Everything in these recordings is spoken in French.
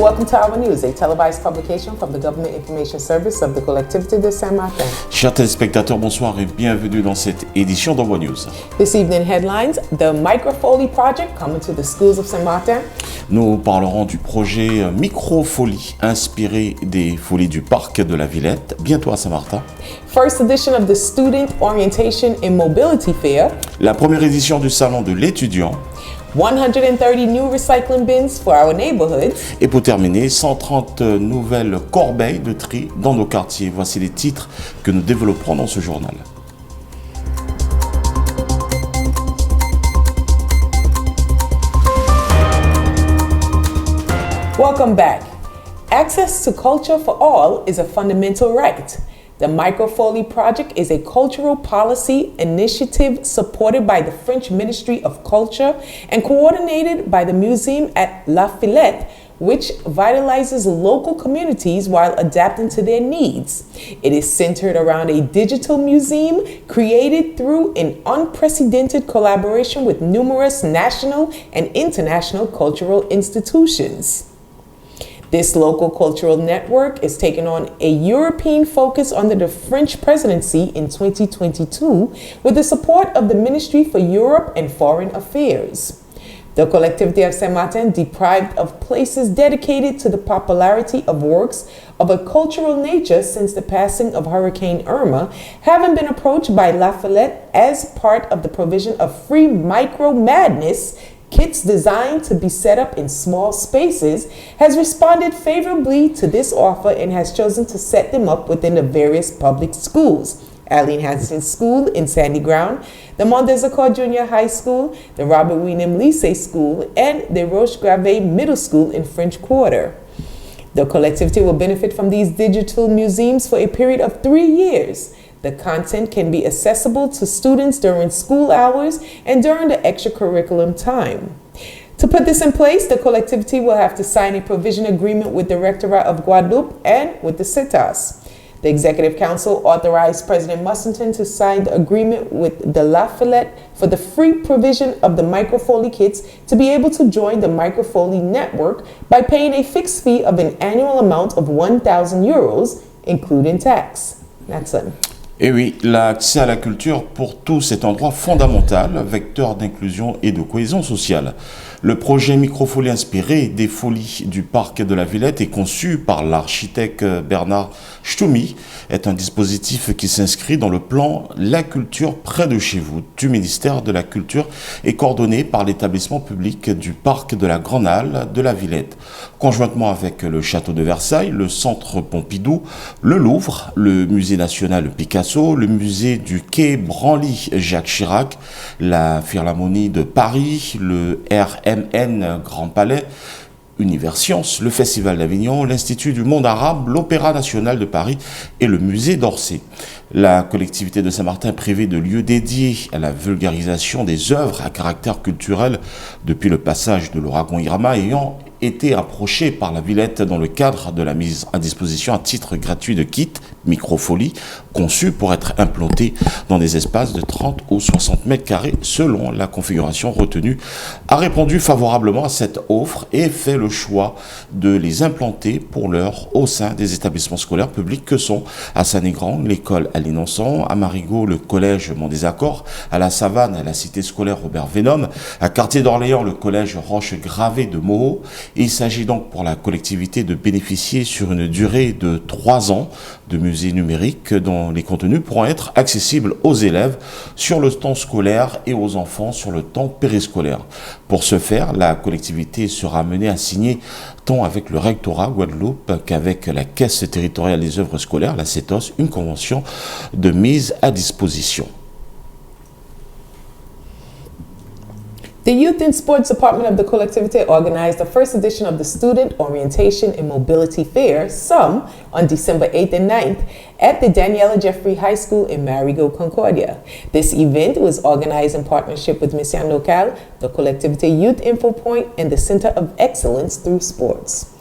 welcome to Our News, a televised publication from the Government Information Service of the Collectivité de Saint-Martin. Chers téléspectateurs, bonsoir et bienvenue dans cette édition d'Envoi News. This evening headlines, the Microfoley Project coming to the schools of Saint-Martin. Nous parlerons du projet Microfoley, inspiré des folies du parc de la Villette, bientôt à Saint-Martin. First edition of the Student Orientation and Mobility Fair. La première édition du Salon de l'étudiant. 130 new recycling bins for our neighborhoods. Et pour terminer, 130 nouvelles corbeilles de tri dans nos quartiers. Voici les titres que nous développerons dans ce journal. Welcome back. Access to culture for all is a fundamental right. The Microfoley Project is a cultural policy initiative supported by the French Ministry of Culture and coordinated by the museum at La Fillette, which vitalizes local communities while adapting to their needs. It is centered around a digital museum created through an unprecedented collaboration with numerous national and international cultural institutions. This local cultural network is taking on a European focus under the French presidency in 2022 with the support of the Ministry for Europe and Foreign Affairs. The Collectivité of Saint-Martin, deprived of places dedicated to the popularity of works of a cultural nature since the passing of Hurricane Irma, having been approached by La Fillette as part of the provision of free micro madness kits designed to be set up in small spaces, has responded favorably to this offer and has chosen to set them up within the various public schools. Arlene Hansen School in Sandy Ground, the Montezecot Junior High School, the Robert William Lycée School, and the Roche Gravé Middle School in French Quarter. The collectivity will benefit from these digital museums for a period of 3 years. The content can be accessible to students during school hours and during the extracurriculum time. To put this in place, the collectivity will have to sign a provision agreement with the Rectorate of Guadeloupe and with the CITAS. The Executive Council authorized President Mussington to sign the agreement with the La Fillette for the free provision of the Microfoley kits to be able to join the Microfoley network by paying a fixed fee of an annual amount of 1,000 euros, including tax. That's it. Et oui, l'accès à la culture pour tous est un droit fondamental, vecteur d'inclusion et de cohésion sociale. Le projet Microfoley inspiré des folies du parc de la Villette et conçu par l'architecte Bernard Stoumi est un dispositif qui s'inscrit dans le plan La culture près de chez vous du ministère de la Culture et coordonné par l'établissement public du parc de la Grande Halle de la Villette. Conjointement avec le château de Versailles, le centre Pompidou, le Louvre, le musée national Picasso, le musée du quai Branly Jacques Chirac, la Philharmonie de Paris, le RMN Grand Palais, Univers Sciences, le Festival d'Avignon, l'Institut du Monde Arabe, l'Opéra National de Paris et le Musée d'Orsay. La collectivité de Saint-Martin privée de lieux dédiés à la vulgarisation des œuvres à caractère culturel depuis le passage de l'ouragan Irma ayant été approchée par la Villette dans le cadre de la mise à disposition à titre gratuit de kits Microfoley conçus pour être implantés dans des espaces de 30 ou 60 mètres carrés selon la configuration retenue, a répondu favorablement à cette offre et fait le choix de les implanter pour l'heure au sein des établissements scolaires publics que sont à Saint-Négran, l'école à l'Innocent, à Marigot, le collège Mont-des-Accords, à la Savane, à la cité scolaire Robert Vénome, à Quartier d'Orléans, le collège Roche-Gravée de Moho. Il s'agit donc pour la collectivité de bénéficier sur une durée de 3 ans de musées numériques dont les contenus pourront être accessibles aux élèves sur le temps scolaire et aux enfants sur le temps périscolaire. Pour ce faire, la collectivité sera amenée à signer tant avec le rectorat Guadeloupe qu'avec la Caisse territoriale des œuvres scolaires, la CETOS, une convention de mise à disposition. The Youth and Sports Department of the Collectivité organized the first edition of the Student Orientation and Mobility Fair, SUM, on December 8th and 9th at the Daniela Jeffrey High School in Marigot, Concordia. This event was organized in partnership with Mission Locale, the Collectivité Youth Info Point, and the Center of Excellence through Sports.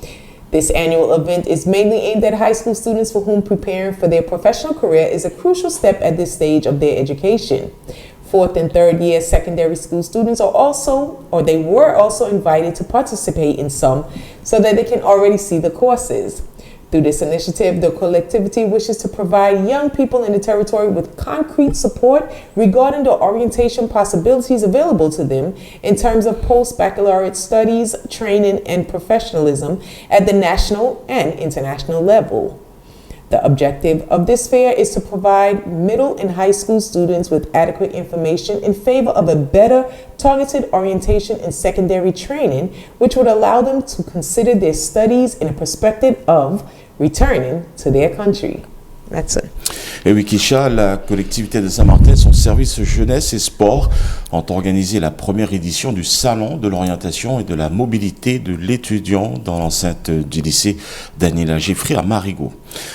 This annual event is mainly aimed at high school students for whom preparing for their professional career is a crucial step at this stage of their education. Fourth and third year secondary school students are also, or they were also invited to participate in some so that they can already see the courses. Through this initiative, the collectivity wishes to provide young people in the territory with concrete support regarding the orientation possibilities available to them in terms of post-baccalaureate studies, training, and professionalism at the national and international level. The objective of this fair is to provide middle and high school students with adequate information in favor of a better targeted orientation and secondary training, which would allow them to consider their studies in a perspective of returning to their country. That's it. Et oui, Kisha, la collectivité de Saint-Martin, son service jeunesse et sport ont organisé la première édition du Salon de l'orientation et de la mobilité de l'étudiant dans l'enceinte du lycée Daniela Geffrey à Marigot.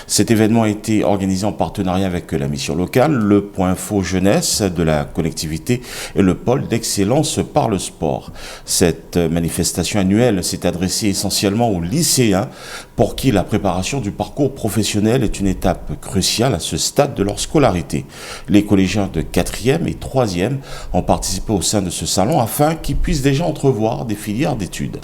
Cet événement a été organisé en partenariat avec la mission locale, le Point Info Jeunesse de la collectivité et le pôle d'excellence par le sport. Cette manifestation annuelle s'est adressée essentiellement aux lycéens pour qui la préparation du parcours professionnel est une étape cruciale à ce stade de leur scolarité. Les collégiens de 4e et 3e ont participé au sein de ce salon afin qu'ils puissent déjà entrevoir des filières d'études.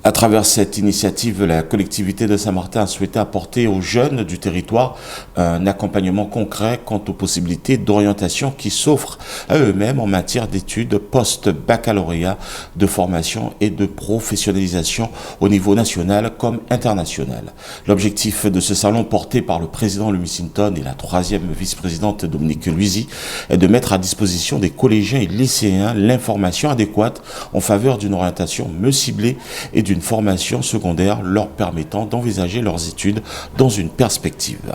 À travers cette initiative, la collectivité de Saint-Martin a souhaité apporter aux jeunes du territoire un accompagnement concret quant aux possibilités d'orientation qui s'offrent à eux-mêmes en matière d'études post-baccalauréat, de formation et de professionnalisation au niveau national comme international. L'objectif de ce salon porté par le président Louis Sinton et la 3e vice-présidente Dominique Luizy est de mettre à disposition des collégiens et lycéens l'information adéquate en faveur d'une orientation mieux ciblée et d'une formation secondaire leur permettant d'envisager leurs études dans une perspective.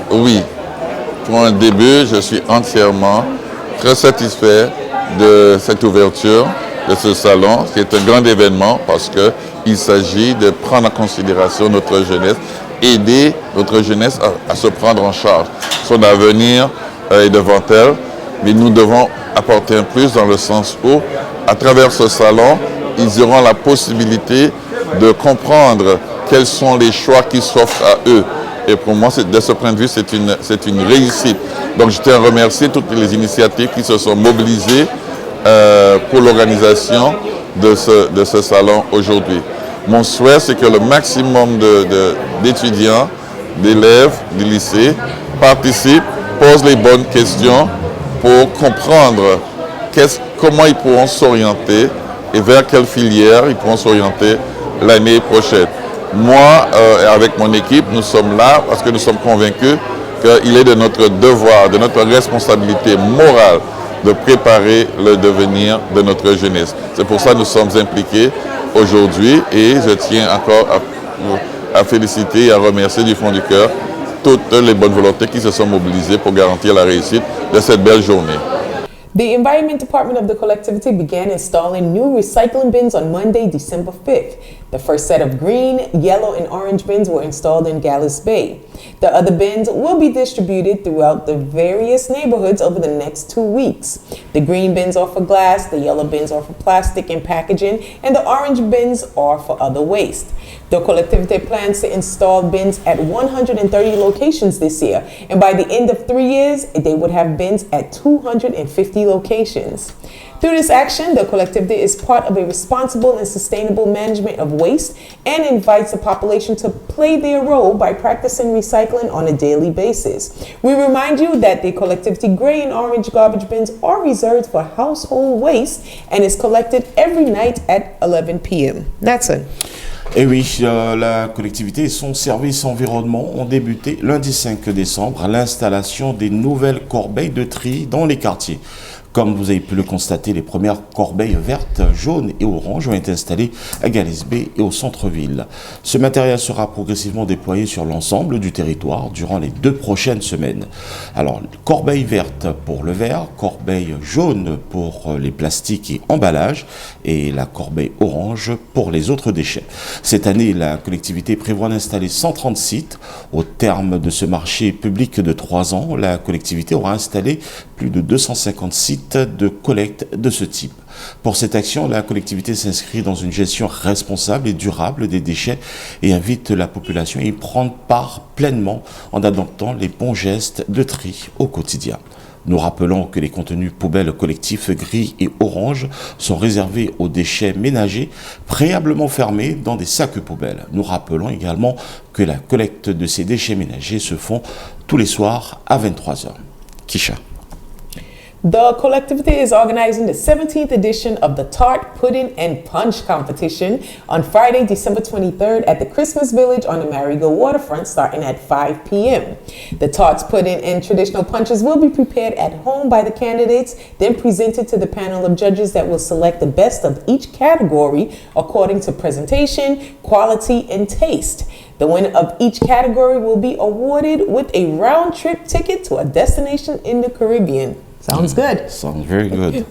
Oui, pour un début, je suis entièrement très satisfait de cette ouverture de ce salon, qui est un grand événement parce qu'il s'agit de prendre en considération notre jeunesse, aider notre jeunesse à se prendre en charge. Son avenir est devant elle, mais nous devons apporter un plus dans le sens où, à travers ce salon, ils auront la possibilité de comprendre quels sont les choix qui s'offrent à eux. Et pour moi, de ce point de vue, c'est une réussite. Donc je tiens à remercier toutes les initiatives qui se sont mobilisées pour l'organisation de ce salon aujourd'hui. Mon souhait, c'est que le maximum d'étudiants, d'élèves du lycée participent, posent les bonnes questions pour comprendre comment ils pourront s'orienter et vers quelle filière ils pourront s'orienter l'année prochaine. Moi, avec mon équipe, nous sommes là parce que nous sommes convaincus qu'il est de notre devoir, de notre responsabilité morale de préparer le devenir de notre jeunesse. C'est pour ça que nous sommes impliqués aujourd'hui et je tiens encore à féliciter et à remercier du fond du cœur toutes les bonnes volontés qui se sont mobilisées pour garantir la réussite de cette belle journée. The Environment Department of the collectivity began installing new recycling bins on Monday, December 5th. The first set of green, yellow, and orange bins were installed in Gallis Bay. The other bins will be distributed throughout the various neighborhoods over the next 2 weeks. The green bins are for glass, the yellow bins are for plastic and packaging, and the orange bins are for other waste. The collectivity plans to install bins at 130 locations this year, and by the end of 3 years, they would have bins at 250 locations. Through this action, the collectivity is part of a responsible and sustainable management of waste and invites the population to play their role by practicing recycling on a daily basis. We remind you that the collectivity gray and orange garbage bins are reserved for household waste and is collected every night at 11 p.m. That's it. Et oui, la collectivité et son service environnement ont débuté lundi 5 décembre l'installation des nouvelles corbeilles de tri dans les quartiers. Comme vous avez pu le constater, les premières corbeilles vertes, jaunes et oranges ont été installées à Gallis Bay et au centre-ville. Ce matériel sera progressivement déployé sur l'ensemble du territoire durant les 2 prochaines semaines. Alors, corbeille verte pour le verre, corbeille jaune pour les plastiques et emballages et la corbeille orange pour les autres déchets. Cette année, la collectivité prévoit d'installer 130 sites. Au terme de ce marché public de 3 ans, la collectivité aura installé plus de 250 sites de collecte de ce type. Pour cette action, la collectivité s'inscrit dans une gestion responsable et durable des déchets et invite la population à y prendre part pleinement en adoptant les bons gestes de tri au quotidien. Nous rappelons que les contenus poubelles collectifs gris et orange sont réservés aux déchets ménagers préalablement fermés dans des sacs poubelles. Nous rappelons également que la collecte de ces déchets ménagers se font tous les soirs à 23h. Kisha. The collectivity is organizing the 17th edition of the Tart, Pudding, and Punch competition on Friday, December 23rd at the Christmas Village on the Marigot waterfront starting at 5 p.m. The tarts, pudding, and traditional punches will be prepared at home by the candidates, then presented to the panel of judges that will select the best of each category according to presentation, quality, and taste. The winner of each category will be awarded with a round-trip ticket to a destination in the Caribbean. Sounds good. Sounds very good.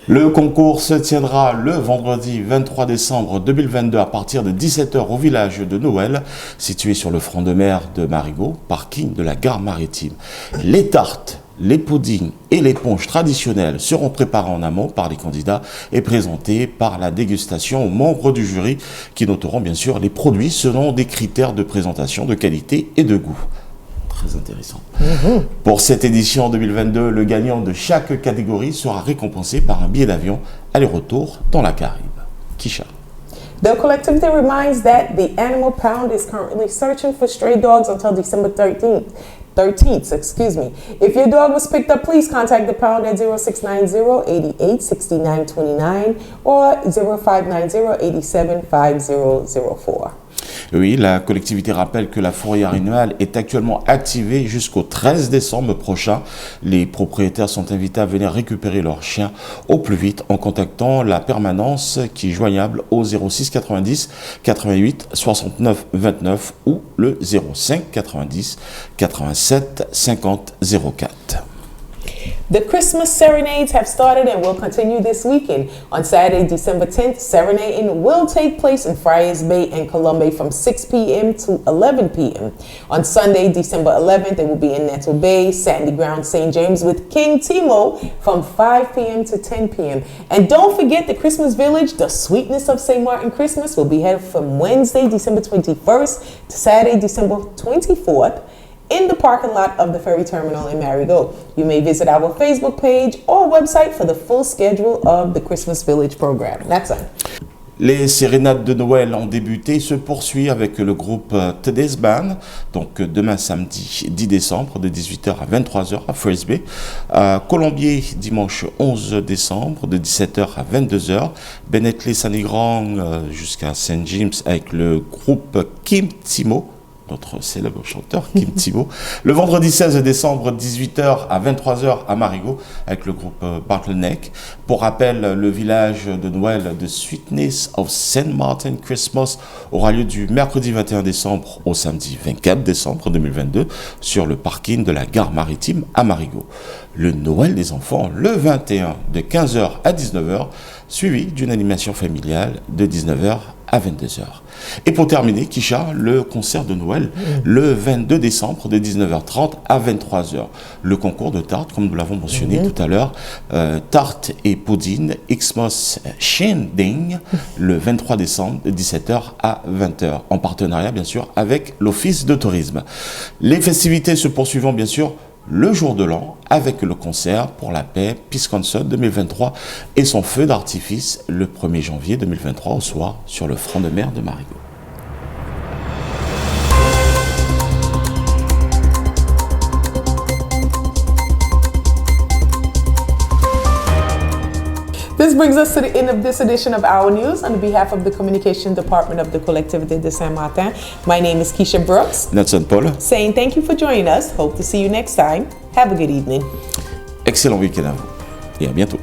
Le concours se tiendra le vendredi 23 décembre 2022 à partir de 17h au village de Noël, situé sur le front de mer de Marigot, parking de la gare maritime. Les tartes, les puddings et les punches traditionnelles seront préparés en amont par les candidats et présentés par la dégustation aux membres du jury qui noteront bien sûr les produits selon des critères de présentation, de qualité et de goût. Très intéressant. Pour cette édition 2022, le gagnant de chaque catégorie sera récompensé par un billet d'avion aller-retour dans la Caraïbe. Kisha. The collectivity reminds that the Animal Pound is currently searching for stray dogs until December 13th. If your dog was picked up, please contact the pound at 0690-886929 or 0590-875004. Oui, la collectivité rappelle que la fourrière annuelle est actuellement activée jusqu'au 13 décembre prochain. Les propriétaires sont invités à venir récupérer leurs chiens au plus vite en contactant la permanence qui est joignable au 06 90 88 69 29 ou le 05 90 87 50 04. The Christmas serenades have started and will continue this weekend. On Saturday, December 10th, serenading will take place in Friars Bay and Columbia from 6 p.m. to 11 p.m. On Sunday, December 11th, it will be in Nettle Bay, Sandy Ground, St. James with King Timo from 5 p.m. to 10 p.m. And don't forget the Christmas Village, the sweetness of St. Martin Christmas, will be held from Wednesday, December 21st to Saturday, December 24th. In the parking lot of the ferry terminal in Marigot. You may visit our Facebook page or website for the full schedule of the Christmas Village program. That's it. Les sérénades de Noël ont débuté et se poursuivent avec le groupe Today's Band, donc demain samedi 10 décembre de 18h à 23h à Fraser Bay, à Colombier dimanche 11 décembre de 17h à 22h, Bennetley Sandy Ground jusqu'à St. James avec le groupe Kim Timo, notre célèbre chanteur Kim Timo. Le vendredi 16 décembre, 18h à 23h à Marigot, avec le groupe Bottleneck. Pour rappel, le village de Noël de Sweetness of St. Martin Christmas aura lieu du mercredi 21 décembre au samedi 24 décembre 2022 sur le parking de la gare maritime à Marigot. Le Noël des enfants, le 21 de 15h à 19h, suivi d'une animation familiale de 19h à 22h. Et pour terminer, Kisha, le concert de Noël, le 22 décembre de 19h30 à 23h. Le concours de tarte, comme nous l'avons mentionné tout à l'heure, tarte et pudding, Xmas Shending, le 23 décembre de 17h à 20h, en partenariat bien sûr avec l'Office de tourisme. Les festivités se poursuivant bien sûr le jour de l'an avec le concert pour la paix Peace Concert 2023 et son feu d'artifice le 1er janvier 2023 au soir sur le front de mer de Marigot. This brings us to the end of this edition of Our News. On behalf of the Communication Department of the Collectivité de Saint-Martin, my name is Keisha Brooks. Nelson Paul. Saying thank you for joining us. Hope to see you next time. Have a good evening. Excellent week-end à vous et à bientôt.